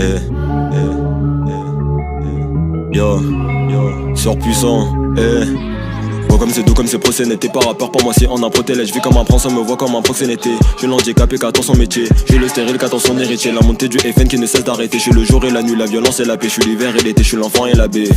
eh, yo, surpuissant, Vois comme c'est doux, comme c'est procénété. Par rapport pour moi, c'est en improtelé. Je vis comme un prince, on me voit comme un proxénété. Je suis l'handicapé qui attend son métier. Je suis le stérile qui attend son héritier. La montée du FN qui ne cesse d'arrêter. Je suis le jour et la nuit, la violence et la paix. Je suis l'hiver et l'été, je suis l'enfant et l'abbé.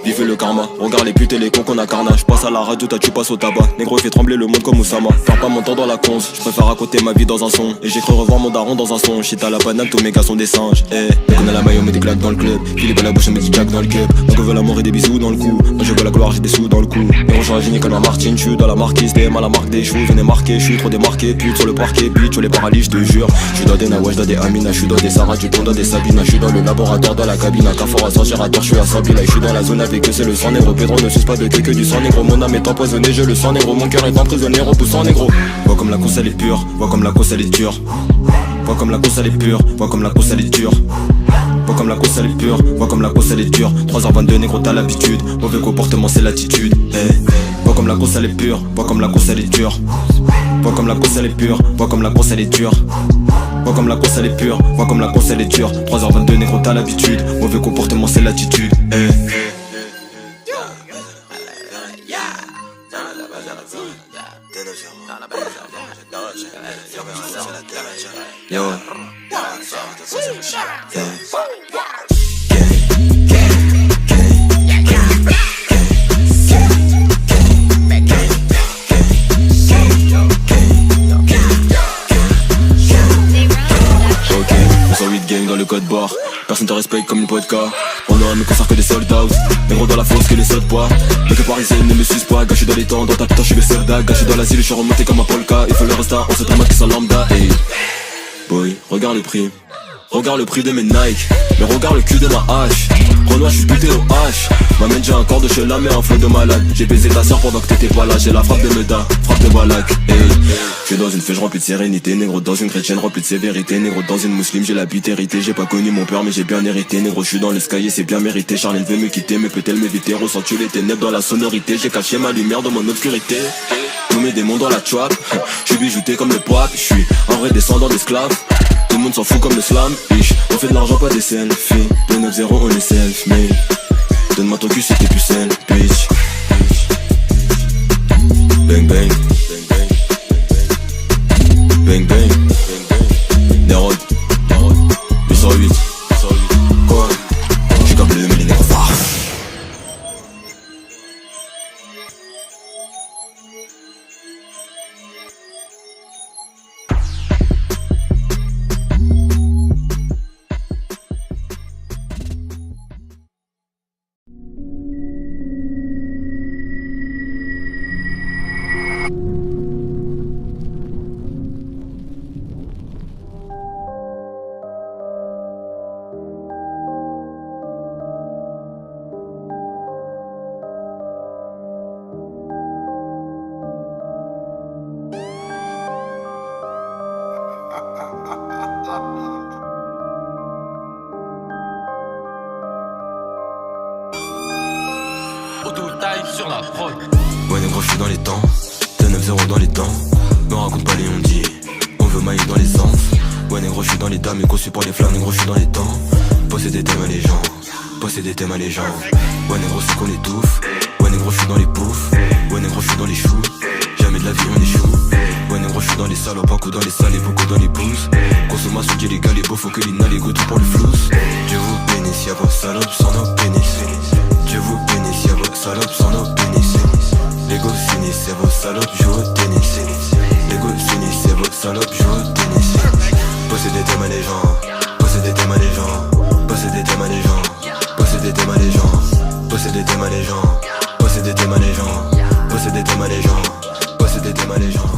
Vivez le karma, regarde les putes et les cons qu'on a carnage. Je passe à la radio, toi tu passes au tabac. Négro il fait trembler le monde comme Oussama. Faire pas mon temps dans la conce, je préfère raconter ma vie dans un son. Et j'ai cru revoir mon daron dans un son. Shit à la banane, tous mes gars sont des singes. Dès qu'on a la maille, on met des claques dans le club. Philippe à la bouche, on met du jack dans le cup. Donc on veut l'amour et des bisous dans le cou. Moi je veux la gloire, j'ai des sous dans le cou. Et on change comme la Martine, je suis dans la marquise. DM à la marque des choux, venez marquer. Je suis trop démarqué, pute sur le parquet. Bitch sur les paralyses, je te jure. Je suis dans des Nawa, dans des Amina. Je suis dans des Sarah, du pont, dans des Sabina. Je suis dans le laboratoire, dans la cabine. À Carrefour, à Saint-Gérateur, je suis à Sabina. Je suis dans la zone avec eux, c'est le sang négro. Pedro ne suce pas de thé que du sang négro. Mon âme est empoisonnée, je le sens négro. Mon cœur est emprisonné, repoussant négro. Vois comme la course elle est pure, vois comme la course elle est dure. Vois comme la course elle est pure, vois comme la course elle est dure. Vois comme la course elle est pure, vois comme la course elle est dure. 3h22 négro t'as l'habitude, mauvais comportement c'est l'attitude. Vois comme la course elle est pure, vois comme la course elle est dure. Vois comme la course elle est pure, vois comme la course elle est dure. Vois comme la course elle est pure, vois comme la course elle est dure. 3h22 négro t'as l'habitude, mauvais comportement c'est l'attitude. Yo. Gang dans le code barre, personne te respecte comme une podcast. On a mes concerts que des sold out. Négro dans la fosse que les soldes bois. Mais que parisienne ne me suce pas. Gâché dans les temps, dans ta putain je suis le soldat. Gâché dans l'asile, je suis remonté comme un polka. Il faut le resta, on se trame qui sont lambda. Hey boy, regarde le prix. Regarde le prix de mes Nike. Mais regarde le cul de ma hache. Renoir je suis buté au H. M'amène j'ai un corps de chez la mais un flot de malade. J'ai baisé ta soeur pendant que t'étais pas là. J'ai la frappe de Meda, frappe de Balak. Hey. Je suis dans une feuille remplie de sérénité. Négro dans une chrétienne remplie de sévérité. Négro dans une musulmane j'ai la bite héritée. J'ai pas connu mon père mais j'ai bien hérité. Négro je suis dans l'escalier c'est bien mérité. Charlène veut me quitter mais peut-elle m'éviter. Ressens-tu les ténèbres dans la sonorité. J'ai caché ma lumière dans mon obscurité. Tous mes démons dans la trap. Je suis bijouté comme le poids. Je suis un vrai descendant d'esclaves. Tout le monde s'en fout comme le slam. On fait de l'argent pas des selfies. De 9-0 on est self-made. Donne-moi ton cul si t'es plus seul, bitch. Bang bang. Bang bang. Nérode 808. Quoi? J'suis comme le mais les négros fards. Sur la prod. Ouais négro je suis dans les temps, 2-9-0 dans les temps. Me raconte pas les on-dit, on veut mailler dans les sens. Ouais négro je suis dans les dames et conçu pour les flammes. Négro je suis dans les temps, posséder thèmes à les gens. Posséder thèmes à les gens. Ouais négro c'est qu'on étouffe. Ouais négro je suis dans les poufs. Ouais négro je suis dans les choux. Jamais de la vie on échoue. Ouais négro je suis dans les salopes, pas coup dans les salles et beaucoup dans les pouces. Consommation illégale et beau faut que l'ina les go tout pour le flouze. Dieu vous bénisse, y'a vos salopes sans nos pénis. Dieu vous bénisse, y'a vos salopes sans nos pénis. Les go sinistres, y'a vos salopes jouent au tennis. Les go sinistres, y'a vos salopes jouent au tennis. Posséder thèmes à les gens. Posséder thèmes à les gens. Posséder thèmes à les gens. Posséder thèmes à les gens. Posséder thèmes à les gens. Posséder thèmes à les gens. Posséder thèmes à les gens. Posséder thèmes à les gens.